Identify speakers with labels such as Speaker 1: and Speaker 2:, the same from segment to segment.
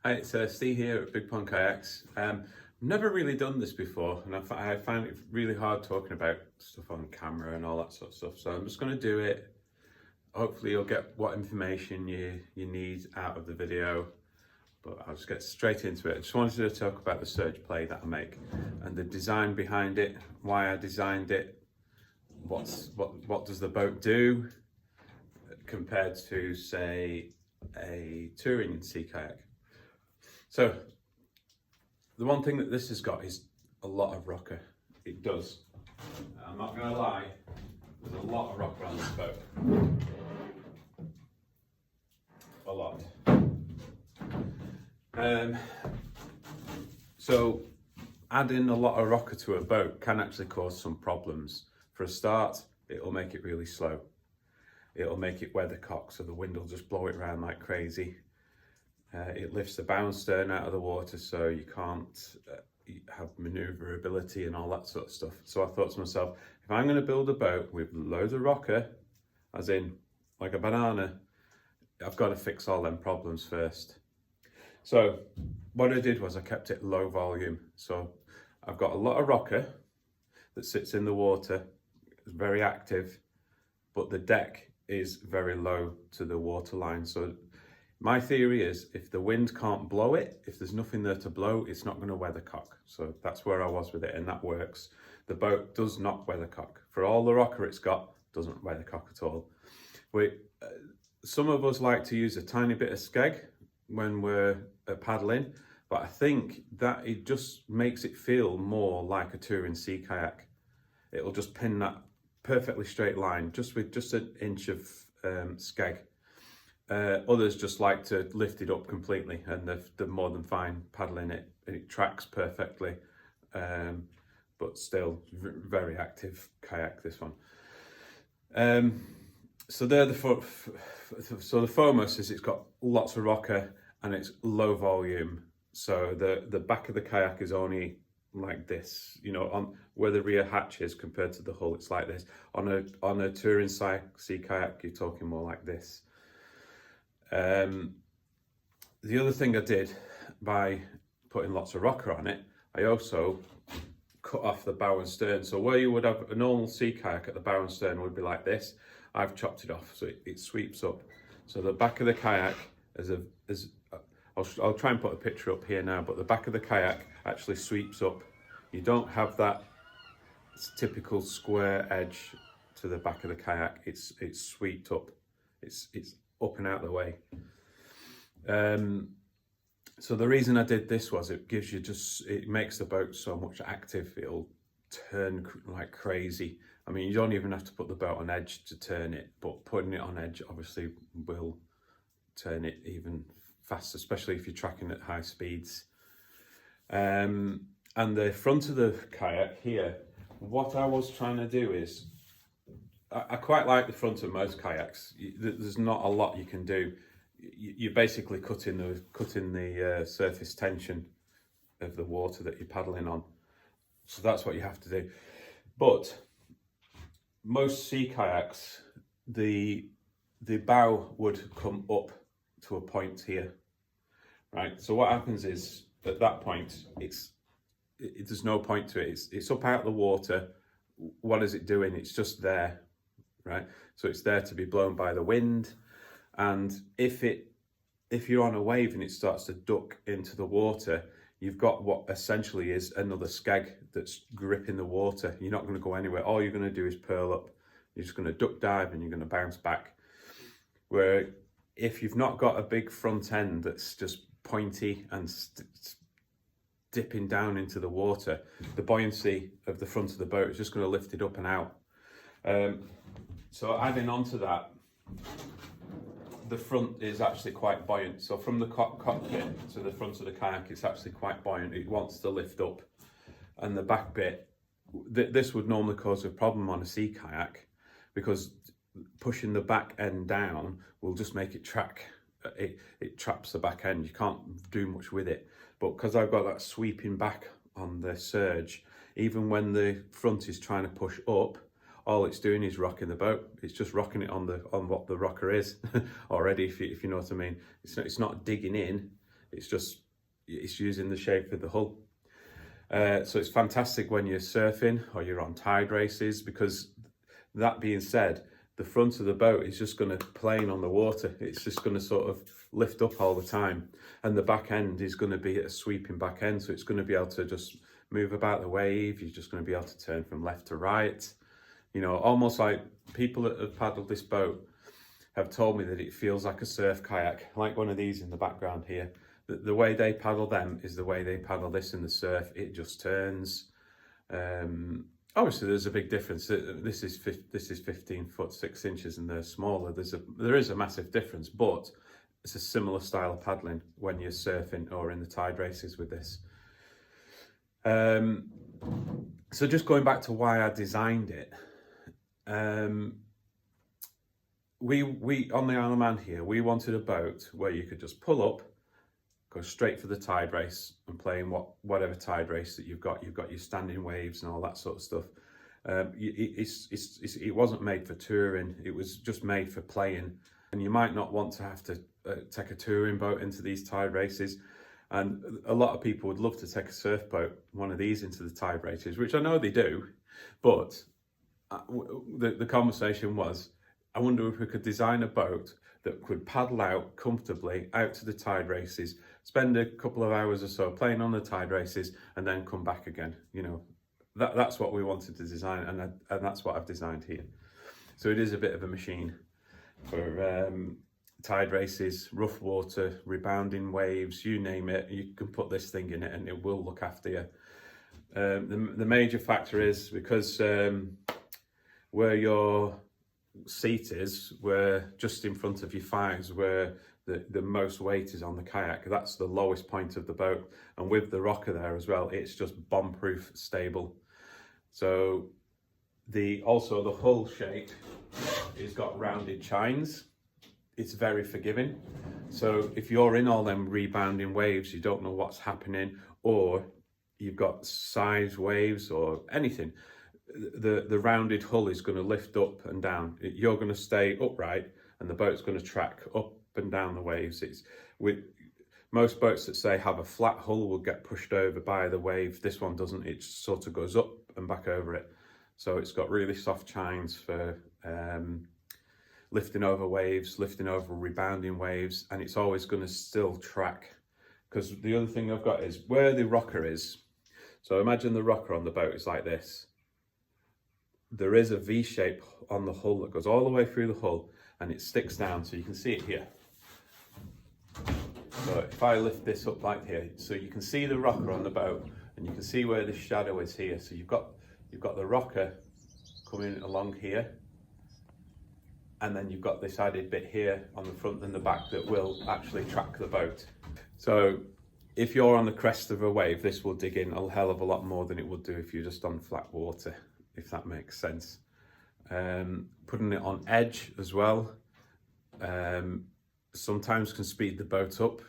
Speaker 1: Hi, it's Steve here at Big Pond Kayaks. I've never really done this before, and I find it really hard talking about stuff on camera and all that sort of stuff. So I'm just going to do it. Hopefully you'll get what information you need out of the video, but I'll just get straight into it. I just wanted to talk about the surge play that I make and the design behind it, why I designed it, what does the boat do compared to, say, a touring sea kayak. So the one thing that this has got is a lot of rocker. It does. I'm not going to lie, there's a lot of rocker on this boat. A lot. So adding a lot of rocker to a boat can actually cause some problems. For a start, it'll make it really slow. It'll make it weathercock, so the wind will just blow it around like crazy. It lifts the bow and stern out of the water, so you can't have maneuverability and all that sort of stuff. So I thought to myself, if I'm going to build a boat with loads of rocker, as in like a banana, I've got to fix all them problems first. So what I did was I kept it low volume. So I've got a lot of rocker that sits in the water, it's very active, but the deck is very low to the water line. So my theory is if the wind can't blow it, if there's nothing there to blow, it's not going to weathercock. So that's where I was with it, and that works. The boat does not weathercock. For all the rocker it's got, doesn't weathercock at all. Some of us like to use a tiny bit of skeg when we're paddling, but I think that it just makes it feel more like a touring sea kayak. It'll just pin that perfectly straight line, just with just an inch of skeg. Others just like to lift it up completely, and they're more than fine paddling it. It tracks perfectly, but still very active kayak, this one. So they're the foremost is it's got lots of rocker and it's low volume. So the back of the kayak is only like this, you know, on where the rear hatch is compared to the hull, it's like this. On a touring sea kayak, you're talking more like this. The other thing I did by putting lots of rocker on it, I also cut off the bow and stern. So where you would have a normal sea kayak at the bow and stern would be like this, I've chopped it off so it sweeps up. So the back of the kayak I'll try and put a picture up here now, but the back of the kayak actually sweeps up. You don't have that typical square edge to the back of the kayak. It's swept up. It's up and out of the way. So the reason I did this was it makes the boat so much active. It'll turn like crazy. I mean, you don't even have to put the boat on edge to turn it, but putting it on edge obviously will turn it even faster, especially if you're tracking at high speeds. And the front of the kayak here, what I was trying to do is, I quite like the front of most kayaks. There's not a lot you can do. You're basically cutting the surface tension of the water that you're paddling on. So that's what you have to do. But most sea kayaks, the bow would come up to a point here, right? So what happens is at that point, there's no point to it. It's up out of the water. What is it doing? It's just there, right? So it's there to be blown by the wind. And if you're on a wave and it starts to duck into the water, you've got what essentially is another skeg that's gripping the water. You're not going to go anywhere. All you're going to do is pearl up. You're just going to duck dive and you're going to bounce back. Where if you've not got a big front end that's just pointy and dipping down into the water, the buoyancy of the front of the boat is just going to lift it up and out. So adding on to that, the front is actually quite buoyant. So from the cockpit to the front of the kayak, it's actually quite buoyant. It wants to lift up. And the back bit, this would normally cause a problem on a sea kayak, because pushing the back end down will just make it track. It traps the back end. You can't do much with it. But because I've got that sweeping back on the surge, even when the front is trying to push up, all it's doing is rocking the boat. It's just rocking it on what the rocker is already, if you know what I mean. It's not digging in. It's using the shape of the hull. So it's fantastic when you're surfing or you're on tide races, because that being said, the front of the boat is just going to plane on the water. It's just going to sort of lift up all the time. And the back end is going to be a sweeping back end. So it's going to be able to just move about the wave. You're just going to be able to turn from left to right. You know, almost like people that have paddled this boat have told me that it feels like a surf kayak, like one of these in the background here. The way they paddle them is the way they paddle this in the surf. It just turns. Obviously, there's a big difference. This is 15 foot 6 inches, and they're smaller. There is a massive difference, but it's a similar style of paddling when you're surfing or in the tide races with this. So just going back to why I designed it, we on the Isle of Man here, we wanted a boat where you could just pull up, go straight for the tide race and play in whatever tide race that you've got. You've got your standing waves and all that sort of stuff. It wasn't made for touring. It was just made for playing. And you might not want to have to take a touring boat into these tide races. And a lot of people would love to take a surf boat, one of these, into the tide races, which I know they do. But the conversation was, I wonder if we could design a boat that could paddle out comfortably out to the tide races, spend a couple of hours or so playing on the tide races, and then come back again. You know, that's what we wanted to design, and that's what I've designed here. So it is a bit of a machine for tide races, rough water, rebounding waves, you name it. You can put this thing in it and it will look after you. The major factor is because where your seat is, where just in front of your thighs, where the most weight is on the kayak, that's the lowest point of the boat. And with the rocker there as well, it's just bomb-proof stable. So also the hull shape has got rounded chines. It's very forgiving. So if you're in all them rebounding waves, you don't know what's happening, or you've got side waves or anything, the rounded hull is going to lift up and down. You're going to stay upright and the boat's going to track up and down the waves. It's with most boats that say have a flat hull will get pushed over by the wave. This one doesn't. It sort of goes up and back over it. So it's got really soft chines for lifting over waves, lifting over rebounding waves, and it's always going to still track. Because the other thing I've got is where the rocker is. So imagine the rocker on the boat is like this. There is a V shape on the hull that goes all the way through the hull, and it sticks down, so you can see it here. So if I lift this up like here, so you can see the rocker on the boat, and you can see where the shadow is here. So you've got the rocker coming along here, and then you've got this added bit here on the front and the back that will actually track the boat. So if you're on the crest of a wave, this will dig in a hell of a lot more than it would do if you're just on flat water, if that makes sense. Putting it on edge as well sometimes can speed the boat up,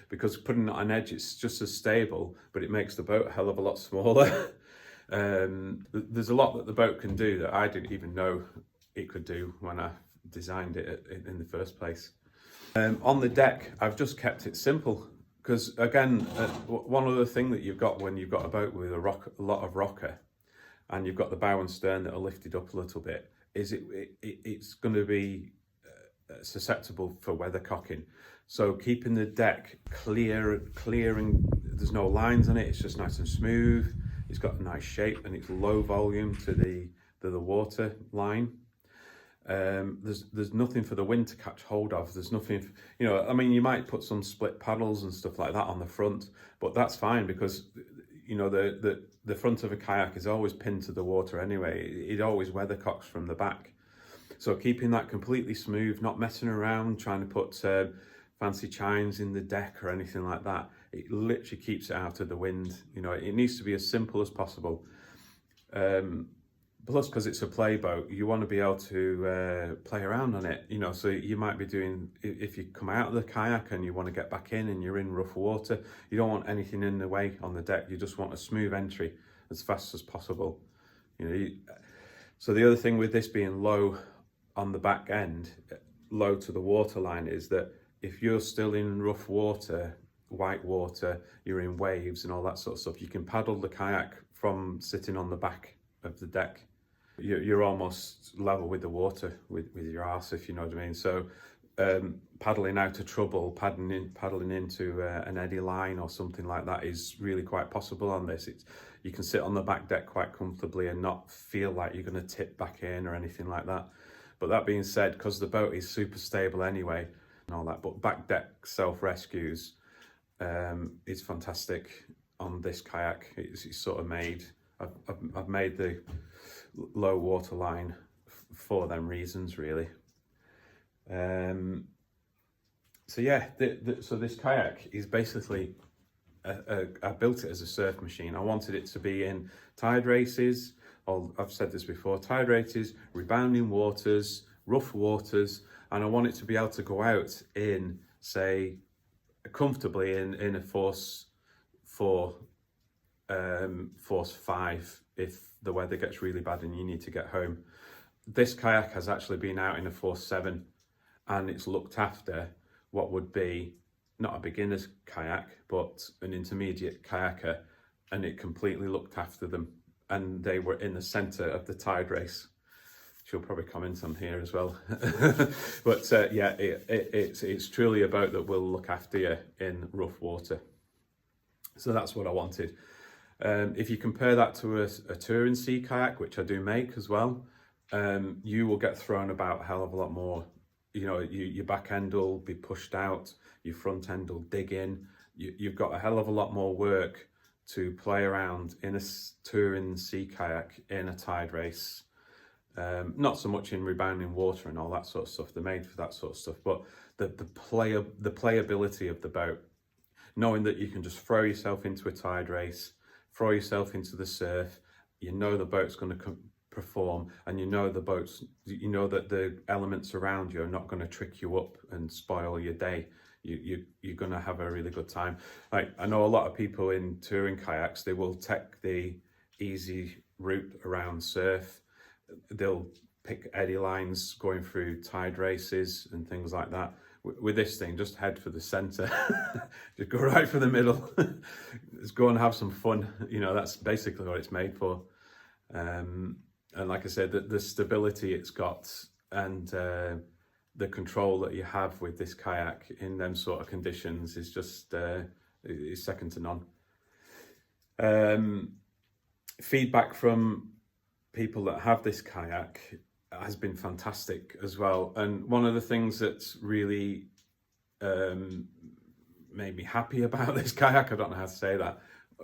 Speaker 1: because putting it on edge, it's just as stable, but it makes the boat a hell of a lot smaller. There's a lot that the boat can do that I didn't even know it could do when I designed it in the first place. On the deck, I've just kept it simple, because again, one other thing that you've got when you've got a boat with a lot of rocker, and you've got the bow and stern that are lifted up a little bit, is it's going to be susceptible for weathercocking. So keeping the deck clearing, there's no lines on it, it's just nice and smooth. It's got a nice shape and it's low volume to the water line. There's nothing for the wind to catch hold of. There's nothing, I mean, you might put some split paddles and stuff like that on the front, but that's fine, because the front of a kayak is always pinned to the water anyway. It always weathercocks from the back. So keeping that completely smooth, not messing around, trying to put fancy chines in the deck or anything like that. It literally keeps it out of the wind. It needs to be as simple as possible. Plus, because it's a play boat, you want to be able to play around on it. So you might be doing, if you come out of the kayak and you want to get back in and you're in rough water, you don't want anything in the way on the deck. You just want a smooth entry as fast as possible. So the other thing with this being low on the back end, low to the water line, is that if you're still in rough water white water, you're in waves and all that sort of stuff. You can paddle the kayak from sitting on the back of the deck. You're almost level with the water with your arse, if you know what I mean. So paddling out of trouble, paddling into an eddy line or something like that is really quite possible on this. You can sit on the back deck quite comfortably and not feel like you're going to tip back in or anything like that. But that being said, because the boat is super stable anyway and all that, but back deck self-rescues is fantastic on this kayak. It's sort of made, I've made the low water line for them reasons, really. So yeah, so this kayak is basically, I built it as a surf machine. I wanted it to be in tide races, or I've said this before, tide races, rebounding waters, rough waters, and I want it to be able to go out in, say, comfortably in a force 4, force 5 if the weather gets really bad and you need to get home. This kayak has actually been out in a force 7 and it's looked after what would be not a beginner's kayak but an intermediate kayaker, and it completely looked after them, and they were in the center of the tide race. She'll probably comment on here as well. But yeah, it's truly a boat that will look after you in rough water. So that's what I wanted. If you compare that to a touring sea kayak, which I do make as well, you will get thrown about a hell of a lot more. You know, your back end will be pushed out, your front end will dig in. You've got a hell of a lot more work to play around in a touring sea kayak in a tide race. Not so much in rebounding water and all that sort of stuff. They're made for that sort of stuff, but the playability of the boat, knowing that you can just throw yourself into a tide race, throw yourself into the surf, you know the boat's going to perform, and you know that the elements around you are not going to trick you up and spoil your day. You're going to have a really good time. Like, I know a lot of people in touring kayaks, they will take the easy route around surf. They'll pick eddy lines going through tide races and things like that. With this thing, just head for the center. Just go right for the middle. Just go and have some fun. You know, that's basically what it's made for. And like I said, the stability it's got and the control that you have with this kayak in them sort of conditions is just is second to none. Feedback from people that have this kayak has been fantastic as well. And one of the things that's really made me happy about this kayak, I don't know how to say that,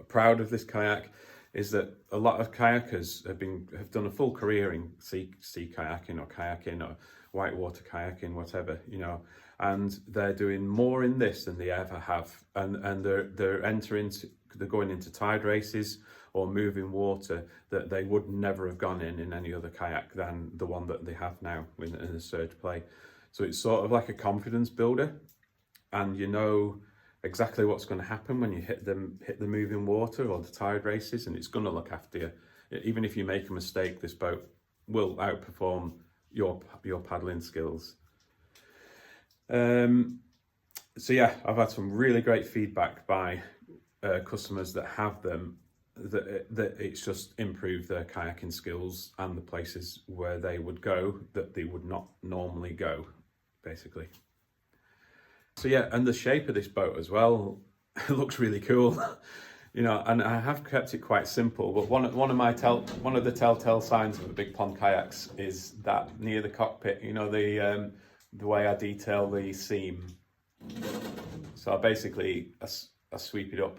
Speaker 1: proud of this kayak, is that a lot of kayakers have done a full career in sea kayaking or kayaking or whitewater kayaking, whatever, you know, and they're doing more in this than they ever have, and they're going into tide races or moving water that they would never have gone in any other kayak than the one that they have now in the surge play. So it's sort of like a confidence builder, and you know exactly what's going to happen when you hit the moving water or the tide races, and it's going to look after you. Even if you make a mistake, this boat will outperform your paddling skills. So yeah, I've had some really great feedback by customers that have them, that it's just improved their kayaking skills and the places where they would go that they would not normally go, basically. So yeah, and the shape of this boat as well, it looks really cool. You know, and I have kept it quite simple, but one of the telltale signs of the big pond kayaks is that near the cockpit, you know, the way I detail the seam. So I sweep it up.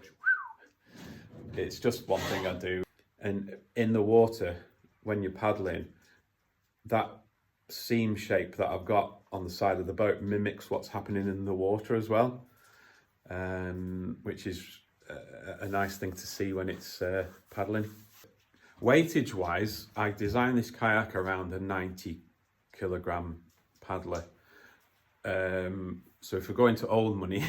Speaker 1: It's just one thing I do. And in the water, when you're paddling, that seam shape that I've got on the side of the boat mimics what's happening in the water as well, which is a nice thing to see when it's paddling. Weightage wise, I designed this kayak around a 90 kilogram paddler. So if we're going to old money,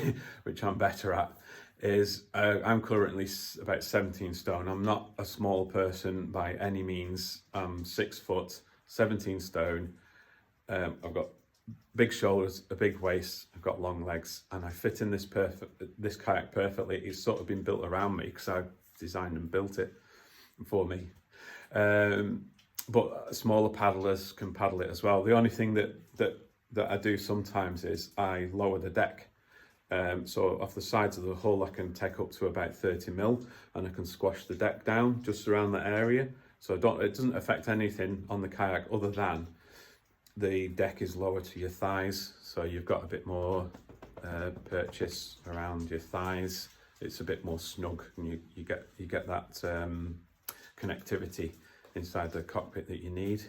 Speaker 1: which I'm better at, is I'm currently about 17 stone. I'm not a small person by any means. I'm 6 foot, 17 stone. I've got big shoulders, a big waist, I've got long legs, and I fit in this kayak perfectly. It's sort of been built around me because I designed and built it for me. But smaller paddlers can paddle it as well. The only thing that I do sometimes is I lower the deck. So off the sides of the hull, I can take up to about 30 mil, and I can squash the deck down just around that area. So it doesn't affect anything on the kayak other than the deck is lower to your thighs. So you've got a bit more purchase around your thighs. It's a bit more snug, and you get that connectivity inside the cockpit that you need.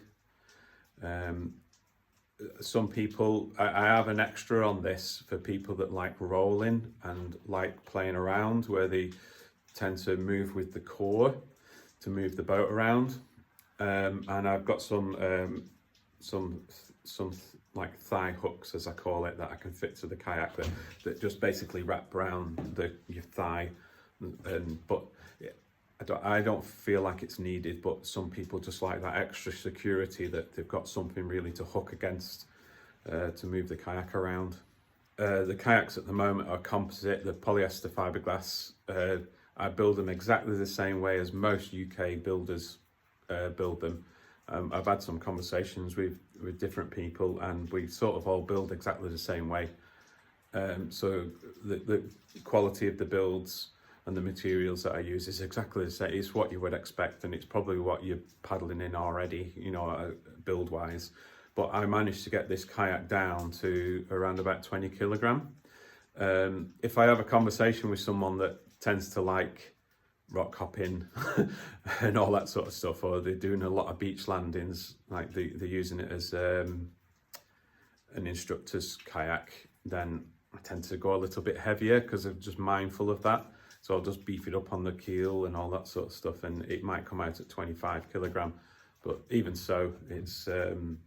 Speaker 1: Some people, I have an extra on this for people that like rolling and like playing around, where they tend to move with the core to move the boat around. And I've got some like thigh hooks, as I call it, that I can fit to the kayak that just basically wrap around your thigh. But I don't feel like it's needed, but some people just like that extra security, that they've got something really to hook against to move the kayak around. The kayaks at the moment are composite, the polyester fiberglass. I build them exactly the same way as most UK builders build them. I've had some conversations with different people, and we sort of all build exactly the same way. So the quality of the builds and the materials that I use is exactly the same. It's what you would expect, and it's probably what you're paddling in already, build wise. But I managed to get this kayak down to around about 20 kilogram. If I have a conversation with someone that tends to like rock hopping and all that sort of stuff, or they're doing a lot of beach landings, like they're using it as an instructor's kayak, then I tend to go a little bit heavier because I'm just mindful of that. So I'll just beef it up on the keel and all that sort of stuff, and it might come out at 25 kilogram. But even so, it's for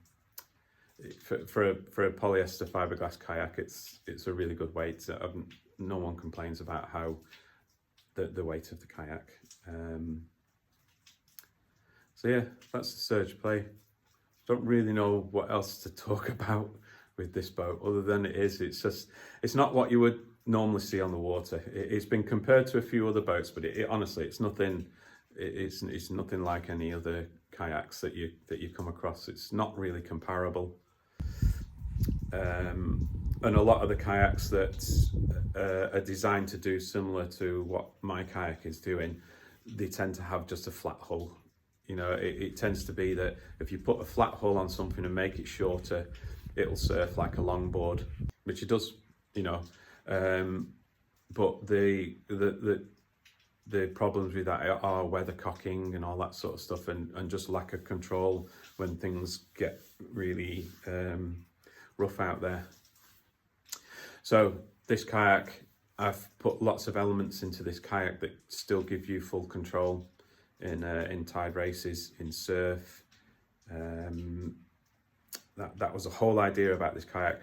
Speaker 1: a polyester fiberglass kayak, it's a really good weight. No one complains about how the weight of the kayak. So yeah, that's the Surge Play. Don't really know what else to talk about with this boat other than it's not what you would normally see on the water. It's been compared to a few other boats, but honestly, it's nothing. It's nothing like any other kayaks that you come across. It's not really comparable. And a lot of the kayaks that are designed to do similar to what my kayak is doing, they tend to have just a flat hull. It tends to be that if you put a flat hull on something and make it shorter, it'll surf like a longboard, which it does, but the problems with that are weathercocking and all that sort of stuff, and just lack of control when things get really rough out there. So this kayak, I've put lots of elements into this kayak that still give you full control in tide races, in surf. That was the whole idea about this kayak.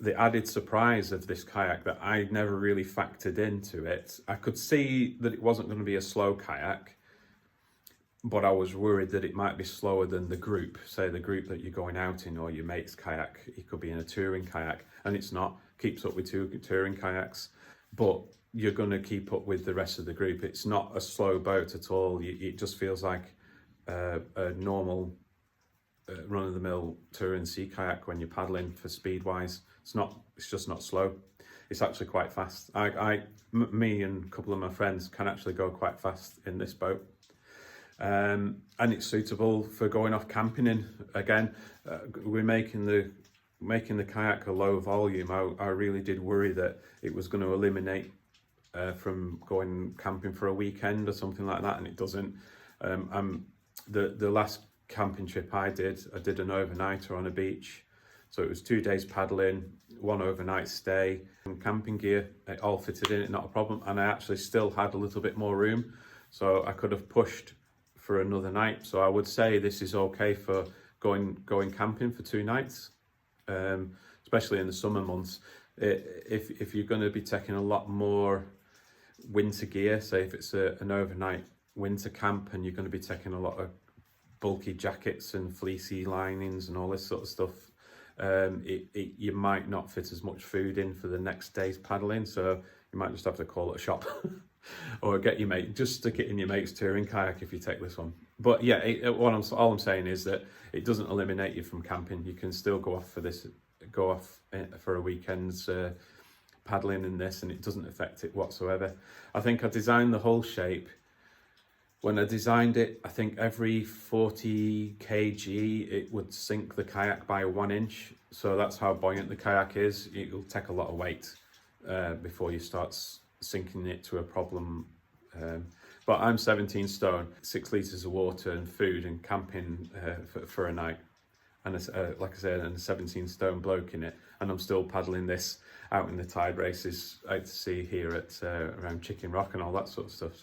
Speaker 1: The added surprise of this kayak that I never really factored into it, I could see that it wasn't going to be a slow kayak, but I was worried that it might be slower than the group, say the group that you're going out in, or your mate's kayak. It could be in a touring kayak, and it's not. Keeps up with two touring kayaks, but you're going to keep up with the rest of the group. It's not a slow boat at all. It just feels like a normal run-of-the-mill touring sea kayak when you're paddling for speed wise. It's just not slow. It's actually quite fast. Me and a couple of my friends can actually go quite fast in this boat. And it's suitable for going off camping in. Again, we're making the kayak a low volume. I really did worry that it was going to eliminate from going camping for a weekend or something like that, and it doesn't. The last camping trip I did an overnighter on a beach. So it was 2 days paddling, 1 overnight stay, and camping gear, it all fitted in it, not a problem. And I actually still had a little bit more room, so I could have pushed for another night. So I would say this is okay for going camping for 2 nights, especially in the summer months. If you're going to be taking a lot more winter gear, say if it's an overnight winter camp, and you're going to be taking a lot of bulky jackets and fleecy linings and all this sort of stuff, you might not fit as much food in for the next day's paddling, so you might just have to call it a shop or get your mate, just stick it in your mate's touring kayak if you take this one. But yeah, all I'm saying is that it doesn't eliminate you from camping. You can still go off for a weekend's paddling in this, and it doesn't affect it whatsoever. I think I designed the whole shape. When I designed it, I think every 40 kg it would sink the kayak by 1 inch. So that's how buoyant the kayak is. It'll take a lot of weight before you start sinking it to a problem. But I'm 17 stone, 6 litres of water and food and camping for a night. And like I said, and a 17 stone bloke in it. And I'm still paddling this out in the tide races out to sea here at around Chicken Rock and all that sort of stuff.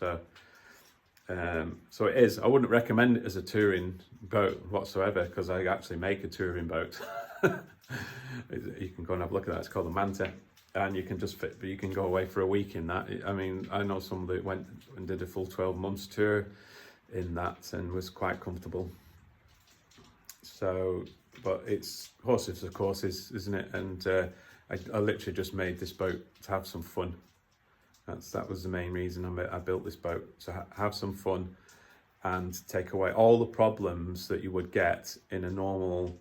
Speaker 1: So it is. I wouldn't recommend it as a touring boat whatsoever, because I actually make a touring boat. You can go and have a look at that. It's called the Manta, and you can just fit. But you can go away for a week in that. I mean, I know some that went and did a full 12 months tour in that and was quite comfortable. So, but it's horses for courses, isn't it? And I literally just made this boat to have some fun. That was the main reason I built this boat, to have some fun and take away all the problems that you would get in a normal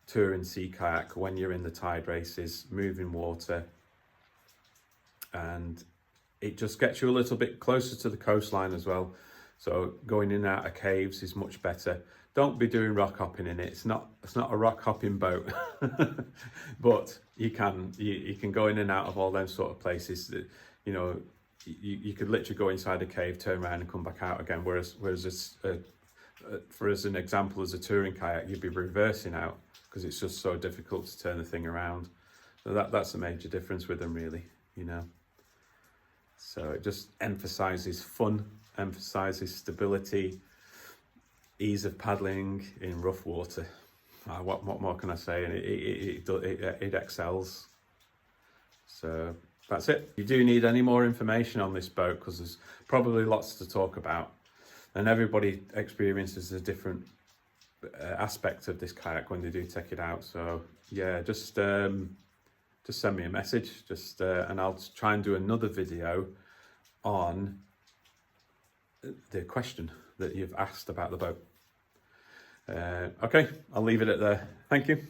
Speaker 1: touring sea kayak when you're in the tide races, moving water, and it just gets you a little bit closer to the coastline as well. So going in and out of caves is much better. Don't be doing rock hopping in it. It's not a rock hopping boat, but you can go in and out of all them sort of places that, you know, you could literally go inside a cave, turn around and come back out again. Whereas for as an example, as a touring kayak, you'd be reversing out because it's just so difficult to turn the thing around. So that's a major difference with them, really, you know. So it just emphasizes fun, emphasizes stability, ease of paddling in rough water. What more can I say? And it excels. So that's it. You do need any more information on this boat, because there's probably lots to talk about, and everybody experiences a different aspect of this kayak when they do take it out. So yeah, just send me a message, and I'll try and do another video on the question that you've asked about the boat. Okay, I'll leave it at there. Thank you.